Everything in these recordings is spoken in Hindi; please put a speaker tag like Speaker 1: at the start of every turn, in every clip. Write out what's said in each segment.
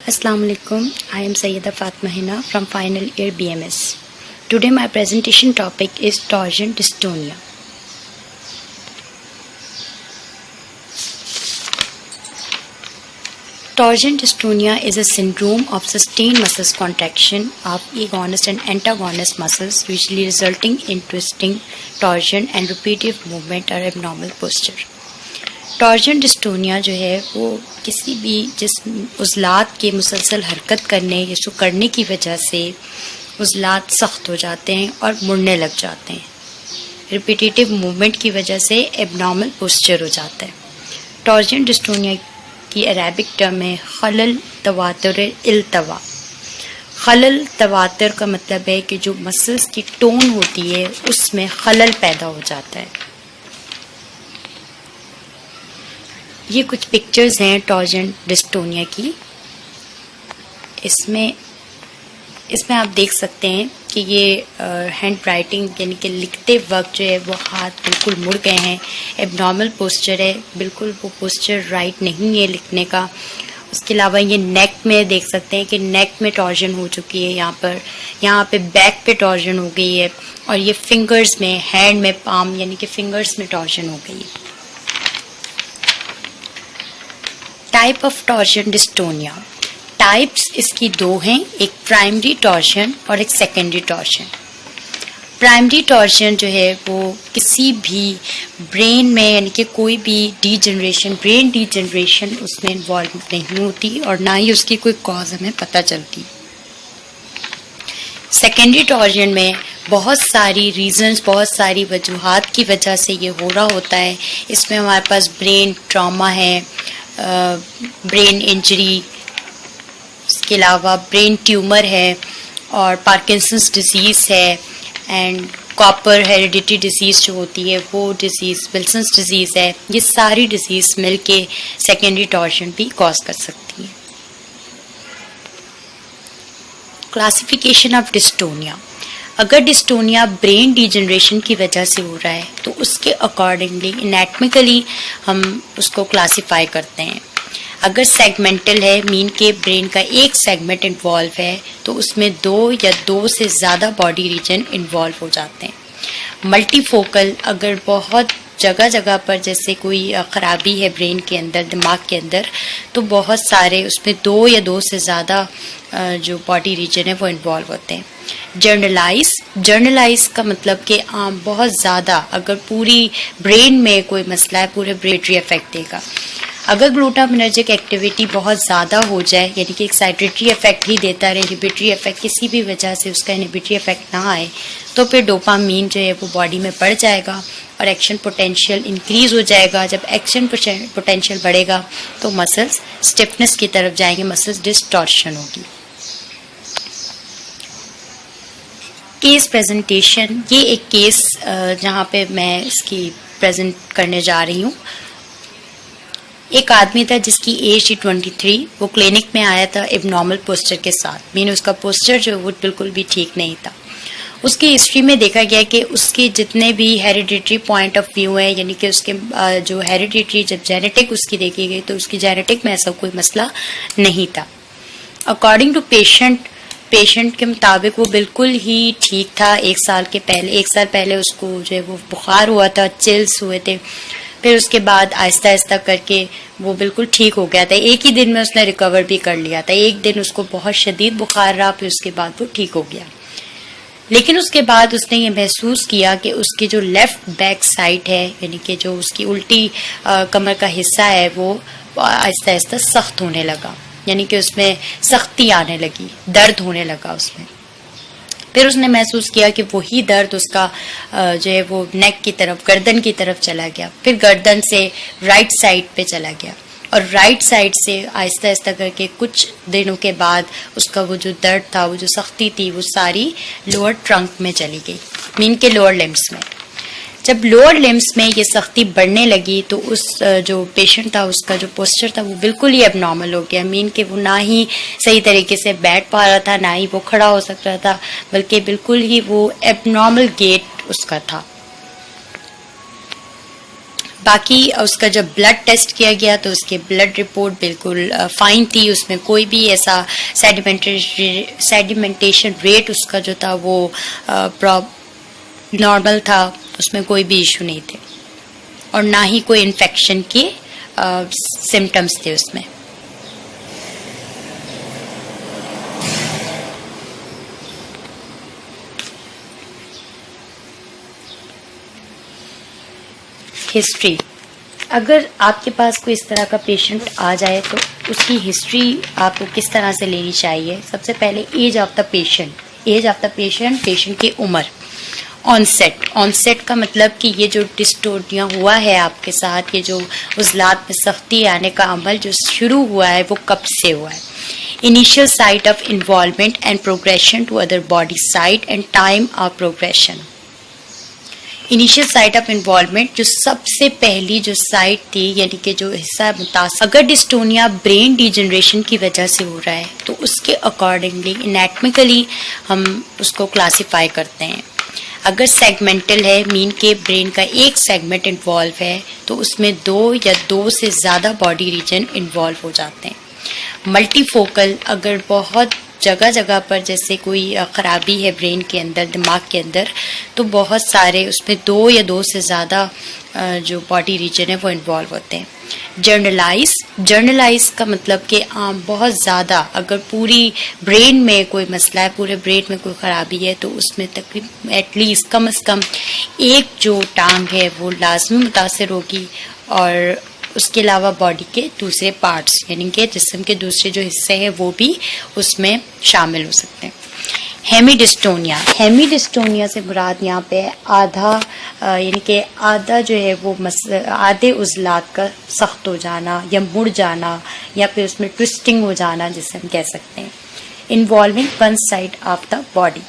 Speaker 1: Assalamu alaikum. I am Sayyida Fatma Hina from final year BMS. Today my presentation topic is torsion dystonia. Torsion dystonia is a syndrome of sustained muscle contraction of agonist and antagonist muscles, usually resulting in twisting, torsion and repetitive movement or abnormal posture. Torsion dystonia जो है वो किसी भी जिस्म उज़लात के मुसलसल हरकत करने या इसको करने की वजह से उज़लात सख्त हो जाते हैं और मुड़ने लग जाते हैं। रिपीटेटिव मूवमेंट की वजह से एबनॉर्मल पोस्चर हो जाता है। टॉर्जन डिस्टोनिया की अरेबिक टर्म है खलल तवातुर इल्तवा। खलल तवातर का मतलब है कि जो मसल्स की टोन होती है उसमें खलल पैदा हो जाता है। ये कुछ पिक्चर्स हैं टॉर्जन डिस्टोनिया की। इसमें आप देख सकते हैं कि ये हैंड राइटिंग यानी कि लिखते वक्त जो है वो हाथ बिल्कुल मुड़ गए हैं, एबनॉर्मल पोस्चर है, बिल्कुल वो पोस्चर राइट नहीं है लिखने का। उसके अलावा ये नेक में देख सकते हैं कि नेक में टॉर्जन हो चुकी है, यहाँ पे बैक पे टॉर्जन हो गई है और ये फिंगर्स में, हैंड में, पाम यानी कि फिंगर्स में टॉर्जन हो गई है। Type of torsion dystonia, types इसकी दो हैं, एक प्राइमरी टॉर्जन और एक सेकेंडरी टॉर्जन। प्राइमरी टॉर्जन जो है वो किसी भी ब्रेन में यानी कि कोई भी डीजनरेशन, ब्रेन डीजनरेशन उसमें इन्वॉल्व नहीं होती और ना ही उसकी कोई कॉज हमें पता चलती। सेकेंडरी टॉर्जन में बहुत सारी रीजंस, बहुत सारी वजूहात की वजह से ये हो रहा होता है। इसमें हमारे पास ब्रेन ट्रॉमा है, ब्रेन इंजरी, इसके अलावा ब्रेन ट्यूमर है और पार्किंसंस डिजीज़ है एंड कॉपर हेरिडिटी डिजीज़ जो होती है वो डिजीज़, विल्सन्स डिजीज़ है। ये सारी डिजीज़ मिलके सेकेंडरी टॉर्जन भी कॉज कर सकती है। क्लासिफिकेशन ऑफ डिस्टोनिया, अगर डिस्टोनिया ब्रेन डीजनरेशन की वजह से हो रहा है तो उसके अकॉर्डिंगली एनाटॉमिकली हम उसको क्लासिफाई करते हैं। अगर सेगमेंटल है, मीन के ब्रेन का एक सेगमेंट इन्वॉल्व है तो उसमें दो या दो से ज़्यादा बॉडी रीजन इन्वॉल्व हो जाते हैं। मल्टीफोकल, अगर बहुत जगह जगह पर जैसे कोई ख़राबी है ब्रेन के अंदर, दिमाग के अंदर, तो बहुत सारे उसमें दो या दो से ज़्यादा जो बॉडी रीजन है वो इन्वॉल्व होते हैं। जर्नलाइज का मतलब कि बहुत ज़्यादा अगर पूरी ब्रेन में कोई मसला है, पूरे ब्रेन इफेक्ट देगा। अगर ग्लूटामिनर्जिक एक्टिविटी बहुत ज़्यादा हो जाए यानी कि एक्साइटेटरी इफेक्ट ही देता रहे, इनहिबिटरी इफेक्ट किसी भी वजह से उसका इनहिबिटरी इफेक्ट ना आए, तो फिर डोपामीन जो है वो बॉडी में बढ़ जाएगा और एक्शन पोटेंशियल इंक्रीज हो जाएगा। जब एक्शन पोटेंशियल बढ़ेगा तो मसल्स स्टिफनेस की तरफ जाएंगे, मसल्स डिस्टॉर्शन होगी। केस प्रेजेंटेशन, ये एक केस जहाँ पे मैं इसकी प्रेजेंट करने जा रही हूँ। एक आदमी था जिसकी एज थी 23, वो क्लिनिक में आया था एबनॉर्मल पोस्चर के साथ, मीन उसका पोस्चर जो वो बिल्कुल भी ठीक नहीं था। उसकी हिस्ट्री में देखा गया कि उसके जितने भी हेरिडिटरी पॉइंट ऑफ व्यू है यानी कि उसके जो हेरिडिटरी, जब जेनेटिक उसकी देखी गई तो उसकी जेनेटिक में ऐसा कोई मसला नहीं था। अकॉर्डिंग टू पेशेंट के मुताबिक वो बिल्कुल ही ठीक था। एक साल पहले उसको जो है वो बुखार हुआ था, चिल्स हुए थे, फिर उसके बाद आहिस्ता आहिस्ता करके वो बिल्कुल ठीक हो गया था। एक ही दिन में उसने रिकवर भी कर लिया था। एक दिन उसको बहुत शदीद बुखार रहा, फिर उसके बाद वो ठीक हो गया। लेकिन उसके बाद उसने ये महसूस किया कि उसकी जो लेफ्ट बैक साइड है यानी कि जो उसकी उल्टी कमर का हिस्सा है वो आहिस्ता आहिस्ता सख्त होने लगा, यानी कि उसमें सख्ती आने लगी, दर्द होने लगा उसमें। फिर उसने महसूस किया कि वही दर्द उसका जो है वो नेक की तरफ, गर्दन की तरफ चला गया, फिर गर्दन से राइट साइड पे चला गया और राइट साइड से आहिस्ता आहिस्ता करके कुछ दिनों के बाद उसका वो जो दर्द था, वो जो सख्ती थी, वो सारी लोअर ट्रंक में चली गई, मीन के लोअर लिम्स में। जब लोअर लिम्स में ये सख्ती बढ़ने लगी तो उस जो पेशेंट था उसका जो पोस्चर था वो बिल्कुल ही एबनॉर्मल हो गया, मीन कि वो ना ही सही तरीके से बैठ पा रहा था, ना ही वो खड़ा हो सकता था, बल्कि बिल्कुल ही वो एबनॉर्मल गेट उसका था। बाकी उसका जब ब्लड टेस्ट किया गया तो उसके ब्लड रिपोर्ट बिल्कुल फाइन थी, उसमें कोई भी ऐसा सेडिमेंटेशन रेट उसका जो था वो नॉर्मल था, उसमें कोई भी इशू नहीं थे और ना ही कोई इन्फेक्शन के सिम्टम्स थे उसमें। हिस्ट्री, अगर आपके पास कोई इस तरह का पेशेंट आ जाए तो उसकी हिस्ट्री आपको किस तरह से लेनी चाहिए। सबसे पहले age of the patient, patient की उम्र। ऑनसेट का मतलब कि ये जो डिस्टोनिया हुआ है आपके साथ, ये जो उज़लात में सख्ती आने का अमल जो शुरू हुआ है वो कब से हुआ है। Initial site of involvement and progression to other body site and time of progression. Initial site of involvement, जो सबसे पहली जो साइट थी यानी कि जो हिस्सा मुतासर, अगर डिस्टोनिया ब्रेन डिजेनरेशन की वजह से हो रहा है तो उसके अकॉर्डिंगली एनाटॉमिकली हम उसको क्लासिफाई करते हैं। अगर सेगमेंटल है, मीन के ब्रेन का एक सेगमेंट इन्वॉल्व है तो उसमें 2 या 2 से ज़्यादा बॉडी रीजन इन्वॉल्व हो जाते हैं। मल्टीफोकल, अगर बहुत जगह जगह पर जैसे कोई ख़राबी है ब्रेन के अंदर, दिमाग के अंदर, तो बहुत सारे उसमें 2 या 2 से ज़्यादा जो बॉडी रीजन है वो इन्वॉल्व होते हैं। जर्नलाइज का मतलब कि बहुत ज़्यादा अगर पूरी ब्रेन में कोई मसला है, पूरे ब्रेन में कोई ख़राबी है तो उसमें तकरीबन एटलीस्ट कम से कम एक जो टांग है वो लाजमी मुतासर होगी और उसके अलावा बॉडी के दूसरे पार्ट्स यानी कि जिस्म के दूसरे जो हिस्से हैं वो भी उसमें शामिल हो सकते हैं। हेमीडिस्टोनिया से मुराद यहाँ पे आधा यानी कि आधा जो है वो आधे उज़लात का सख्त हो जाना या मुड़ जाना या फिर उसमें ट्विस्टिंग हो जाना जिसे हम कह सकते हैं। Involving one side of the body.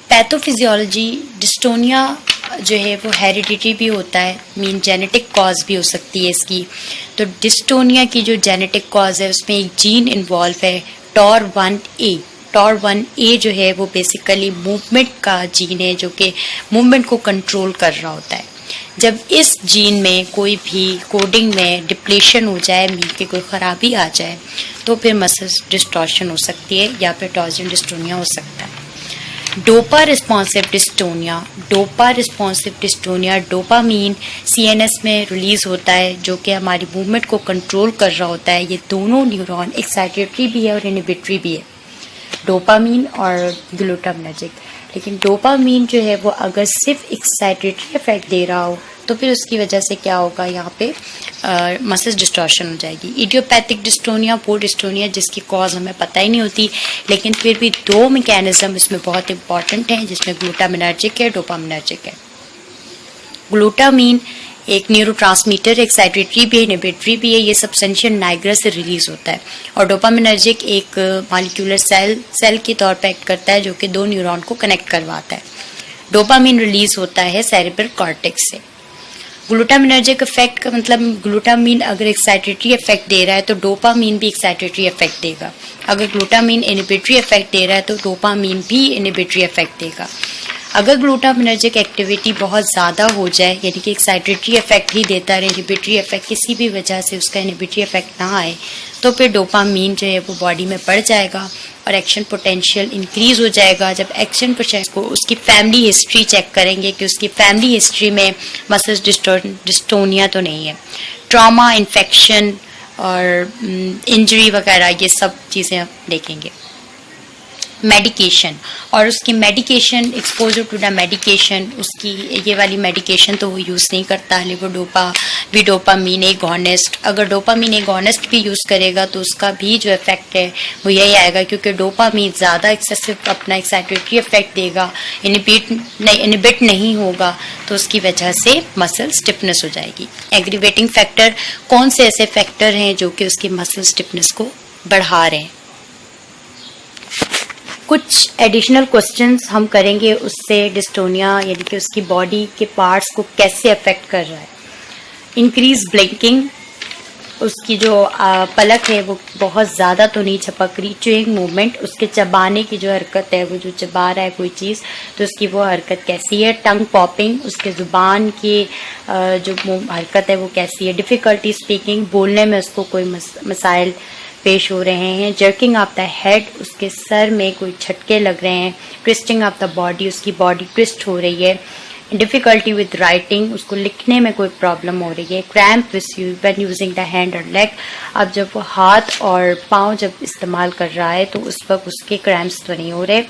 Speaker 1: Pathophysiology, dystonia जो है वो हेरिडिटरी भी होता है, मीन जेनेटिक कॉज भी हो सकती है इसकी। तो डिस्टोनिया की जो जेनेटिक कॉज है उसमें एक जीन इन्वॉल्व है TOR1A। TOR1A जो है वो बेसिकली मूवमेंट का जीन है जो कि मूवमेंट को कंट्रोल कर रहा होता है। जब इस जीन में कोई भी कोडिंग में डिप्लेशन हो जाए, मीन की कोई ख़राबी आ जाए तो फिर मसल डिस्टॉर्शन हो सकती है या फिर टॉर्जन डिस्टोनिया हो सकता है। Dopa responsive dystonia, dopamine CNS में रिलीज़ होता है जो कि हमारी मूवमेंट को कंट्रोल कर रहा होता है। ये दोनों न्यूरॉन एक्साइटेटरी भी है और इनहिबिटरी भी है, डोपामीन और ग्लूटामिनर्जिक। लेकिन डोपामीन जो है वो अगर सिर्फ एक्साइटेटरी इफेक्ट दे रहा हो तो फिर उसकी वजह से क्या होगा, यहाँ पे मसल डिस्टॉर्शन हो जाएगी। इडियोपैथिक डिस्टोनिया, वो डिस्टोनिया जिसकी कॉज हमें पता ही नहीं होती, लेकिन फिर भी 2 मैकेनिज्म इसमें बहुत इंपॉर्टेंट हैं जिसमें ग्लूटामिनर्जिक है, डोपामिनर्जिक है। ग्लूटामीन एक न्यूरोट्रांसमीटर, एक्साइटेटरी भी है, इनहिबिटरी भी है, ये सब्सटेंशियल नाइग्रा से रिलीज होता है। और डोपामिनर्जिक एक मॉलिक्यूलर सेल के तौर पर एक्ट करता है जो कि 2 न्यूरॉन को कनेक्ट करवाता है। डोपामीन रिलीज होता है सेरेब्रल कॉर्टेक्स से। ग्लूटामिनर्जिक इफेक्ट का मतलब ग्लूटामीन अगर एक्साइटेटरी इफेक्ट दे रहा है तो डोपामीन भी एक्साइटेटरी इफेक्ट देगा। अगर ग्लूटामीन इनहिबिटरी इफेक्ट दे रहा है तो डोपामीन भी इनहिबिटरी इफेक्ट देगा। अगर ग्लूटामिनर्जिक एक्टिविटी बहुत ज़्यादा हो जाए यानी कि एक्साइटेटरी इफेक्ट ही देता रहे, इनहिबिटरी इफेक्ट किसी भी वजह से उसका इनहिबिटरी इफेक्ट ना आए तो फिर डोपामीन जो है वो बॉडी में बढ़ जाएगा और एक्शन पोटेंशियल इंक्रीज हो जाएगा। जब एक्शन पोटेंशियल को उसकी फैमिली हिस्ट्री चेक करेंगे कि उसकी फैमिली हिस्ट्री में मसल डिस्टोनिया तो नहीं है, ट्रॉमा, इन्फेक्शन और इंजरी वगैरह ये सब चीज़ें हम देखेंगे। मेडिकेशन और उसकी medication, exposure to the medication, उसकी ये वाली मेडिकेशन तो वो यूज़ नहीं करता, लेवोडोपा, विडोपामीन एगोनिस्ट। अगर डोपामीन एगोनिस्ट भी यूज़ करेगा तो उसका भी जो इफेक्ट है वो यही आएगा, क्योंकि डोपामीन ज़्यादा एक्सेसिव अपना एक्साइटेटरी इफेक्ट देगा, इनहिबिट नहीं होगा तो उसकी वजह से मसल स्टिफनेस हो जाएगी। एग्रीवेटिंग फैक्टर, कौन से ऐसे फैक्टर हैं जो कि उसकी मसल स्टिफनेस को बढ़ा रहे हैं। कुछ एडिशनल क्वेश्चंस हम करेंगे उससे डिस्टोनिया यानी कि उसकी बॉडी के पार्ट्स को कैसे अफेक्ट कर रहा है। इंक्रीज ब्लिंकिंग, उसकी जो पलक है वो बहुत ज़्यादा तो नहीं झपक रही, च्यूइंग मूवमेंट, उसके चबाने की जो हरकत है, वो जो चबा रहा है कोई चीज़ तो उसकी वो हरकत कैसी है, टंग पॉपिंग, उसके ज़ुबान की जो हरकत है वो कैसी है, डिफ़िकल्टी स्पीकिंग, बोलने में उसको कोई मसाइल पेश हो रहे हैं, जर्किंग ऑफ द हेड, उसके सर में कोई झटके लग रहे हैं, ट्विस्टिंग ऑफ द बॉडी, उसकी बॉडी ट्विस्ट हो रही है, डिफिकल्टी विद राइटिंग, उसको लिखने में कोई प्रॉब्लम हो रही है, cramp when using the hand और लेग, अब जब वो हाथ और पाँव जब इस्तेमाल कर रहा है तो उस वक्त उसके क्रैम्प्स तो नहीं हो रहे,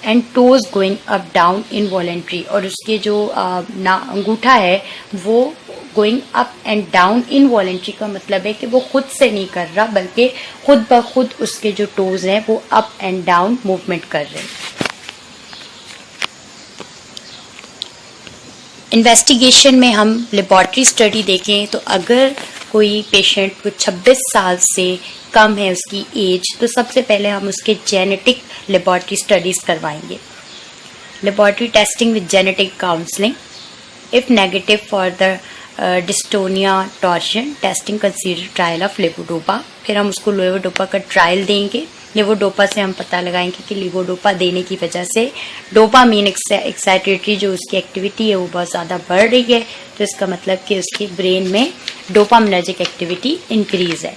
Speaker 1: and toes going up down involuntary, और उसके जो अंगूठा है वो going up and down involuntary का मतलब है कि वो खुद से नहीं कर रहा बल्कि खुद ब खुद उसके जो टोज हैं वो अप एंड डाउन मूवमेंट कर रहे हैं। इन्वेस्टिगेशन में हम लेबॉर्ट्री स्टडी देखें तो अगर कोई पेशेंट को 26 साल से कम है उसकी एज, तो सबसे पहले हम उसके जेनेटिक लेबॉर्ट्री स्टडीज़ करवाएंगे। Laboratory testing with genetic counselling, if negative for the dystonia torsion, testing consider trial of levodopa, फिर हम उसको लेवोडोपा का ट्रायल देंगे। लेवोडोपा से हम पता लगाएंगे कि लेवोडोपा देने की वजह से डोपामीन एक्साइटेटरी जो उसकी एक्टिविटी है वो बहुत ज़्यादा बढ़ रही है, तो इसका मतलब कि उसके ब्रेन में डोपामिनर्जिक एक्टिविटी इंक्रीज है।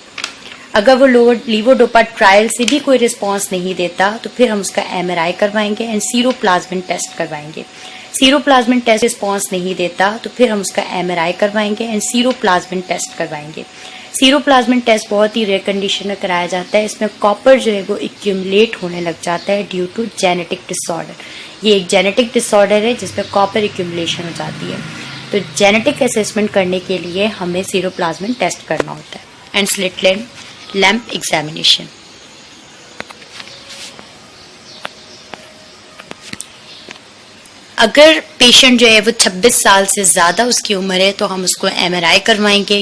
Speaker 1: अगर वो लेवोडोपा ट्रायल से भी कोई रिस्पॉन्स नहीं देता तो फिर हम उसका MRI करवाएंगे एंड सीरोप्लाज्मिन टेस्ट करवाएंगे। सीरोप्लाज्मिन टेस्ट रिस्पॉन्स नहीं देता तो फिर हम उसका MRI करवाएंगे एंड सीरोप्लाज्मिन टेस्ट करवाएंगे। सीरोप्लाज्मिन टेस्ट बहुत ही रेयर कंडीशन में कराया जाता है, इसमें कॉपर जो है वो एक्यूमुलेट होने लग जाता है ड्यू टू जेनेटिक डिसऑर्डर। ये एक जेनेटिक डिसऑर्डर है जिसमें कॉपर एक्यूमुलेशन हो जाती है, तो जेनेटिक असेसमेंट करने के लिए हमें सीरोप्लाज्मिन टेस्ट करना होता है। एंड स्लिट लैम्प एग्जामिनेशन, अगर पेशेंट जो है वो 26 साल से ज़्यादा उसकी उम्र है तो हम उसको MRI करवाएंगे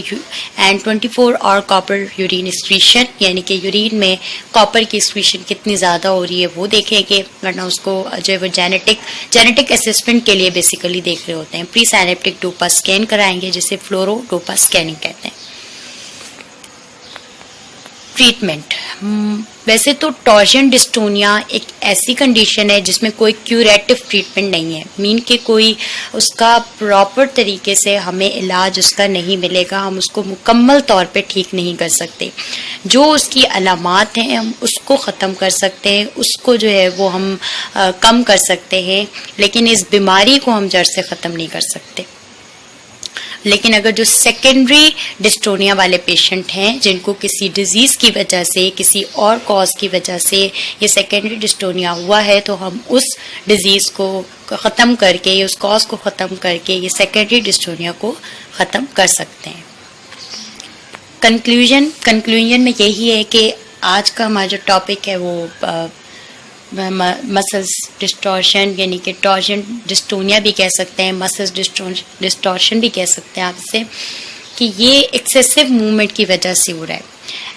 Speaker 1: and 24 hour copper urine excretion, यानी कि यूरिन में कॉपर की एक्सक्रीशन कितनी ज़्यादा हो रही है वो देखेंगे, वरना उसको जो है वो जेनेटिक असेसमेंट के लिए बेसिकली देख रहे होते हैं। प्री साइनेप्टिक डोपा स्कैन कराएंगे जिसे फ्लोरो डोपा स्कैनिंग कहते हैं। ट्रीटमेंट, वैसे तो टॉर्जन डिस्टोनिया एक ऐसी कंडीशन है जिसमें कोई क्यूरेटिव ट्रीटमेंट नहीं है, मीन के कोई उसका प्रॉपर तरीके से हमें इलाज उसका नहीं मिलेगा, हम उसको मुकम्मल तौर पे ठीक नहीं कर सकते। जो उसकी अलामात हैं हम उसको ख़त्म कर सकते हैं, उसको जो है वो हम कम कर सकते हैं, लेकिन इस बीमारी को हम जड़ से ख़त्म नहीं कर सकते। लेकिन अगर जो सेकेंडरी डिस्टोनिया वाले पेशेंट हैं जिनको किसी डिजीज की वजह से, किसी और कॉज की वजह से ये सेकेंडरी डिस्टोनिया हुआ है, तो हम उस डिजीज को ख़त्म करके, उस कॉज को ख़त्म करके ये सेकेंडरी डिस्टोनिया को ख़त्म कर सकते हैं। कंक्लूजन में यही है कि आज का हमारा जो टॉपिक है वो मसल्स डिस्टॉर्शन, यानी कि टॉर्जन डिस्टोनिया भी कह सकते हैं, मसल्स डिस्टॉर्शन भी कह सकते हैं आपसे, कि ये एक्सेसिव मूवमेंट की वजह से हो रहा है।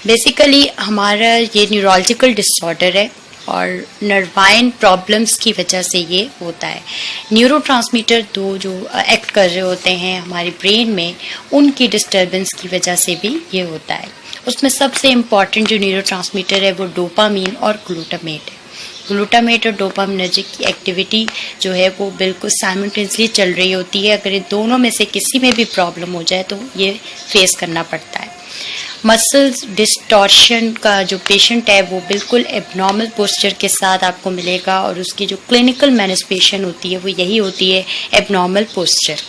Speaker 1: बेसिकली हमारा ये न्यूरोलॉजिकल डिसऑर्डर है और नर्वाइन प्रॉब्लम्स की वजह से ये होता है। न्यूरोट्रांसमीटर दो जो एक्ट कर रहे होते हैं हमारे ब्रेन में, उनकी डिस्टर्बेंस की वजह से भी ये होता है। उसमें सबसे इम्पॉर्टेंट जो न्यूरोट्रांसमीटर है वो डोपामीन और ग्लूटामेट है। ग्लूटामेट और डोपामिनर्जिक की एक्टिविटी जो है वो बिल्कुल साइमल्टेनियसली चल रही होती है। अगर ये दोनों में से किसी में भी प्रॉब्लम हो जाए तो ये फेस करना पड़ता है। मसल्स डिस्टॉर्शन का जो पेशेंट है वो बिल्कुल एबनॉर्मल पोस्चर के साथ आपको मिलेगा और उसकी जो क्लिनिकल मैनिफेस्टेशन होती है वो यही होती है, abnormal posture.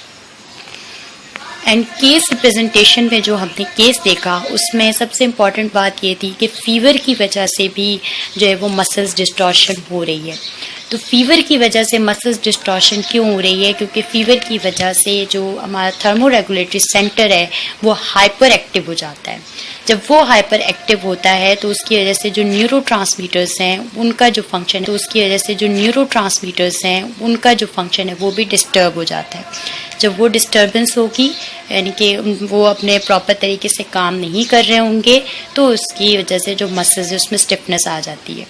Speaker 1: And case representation में जो हमने केस देखा उसमें सबसे इम्पॉर्टेंट बात ये थी कि फीवर की वजह से भी जो है वो मसल्स डिस्टॉर्शन हो रही है। तो फीवर की वजह से मसल्स डिस्टॉर्शन क्यों हो रही है? क्योंकि फीवर की वजह से जो हमारा थर्मोरेगुलेटरी सेंटर है वो हाइपर एक्टिव हो जाता है। जब वो हाइपर एक्टिव होता है तो उसकी वजह से जो न्यूरोट्रांसमीटर्स हैं उनका जो फंक्शन है वो भी डिस्टर्ब हो जाता है। जब वो डिस्टर्बेंस होगी, यानी कि वो अपने प्रॉपर तरीके से काम नहीं कर रहे होंगे, तो उसकी वजह से जो मसल्स है उसमें स्टिफनेस आ जाती है।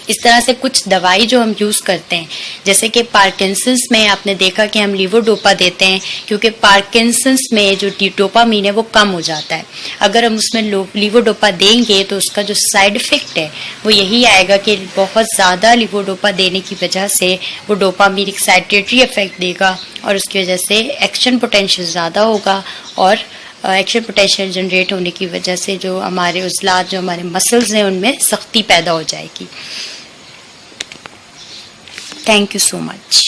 Speaker 1: इस तरह से कुछ दवाई जो हम यूज करते हैं, जैसे कि पार्किंसंस में आपने देखा कि हम लीवोडोपा देते हैं क्योंकि पार्किंसंस में जो डोपामीन है वो कम हो जाता है। अगर हम उसमें लीवोडोपा देंगे तो उसका जो साइड इफेक्ट है वो यही आएगा कि बहुत ज़्यादा लीवोडोपा देने की वजह से वो डोपामीन एक्साइटेटरी इफेक्ट देगा और उसकी वजह से एक्शन पोटेंशियल ज़्यादा होगा और एक्शन पोटेंशियल जनरेट होने की वजह से जो हमारे उज़लात, जो हमारे मसल्स हैं, उनमें सख्ती पैदा हो जाएगी। Thank you so much.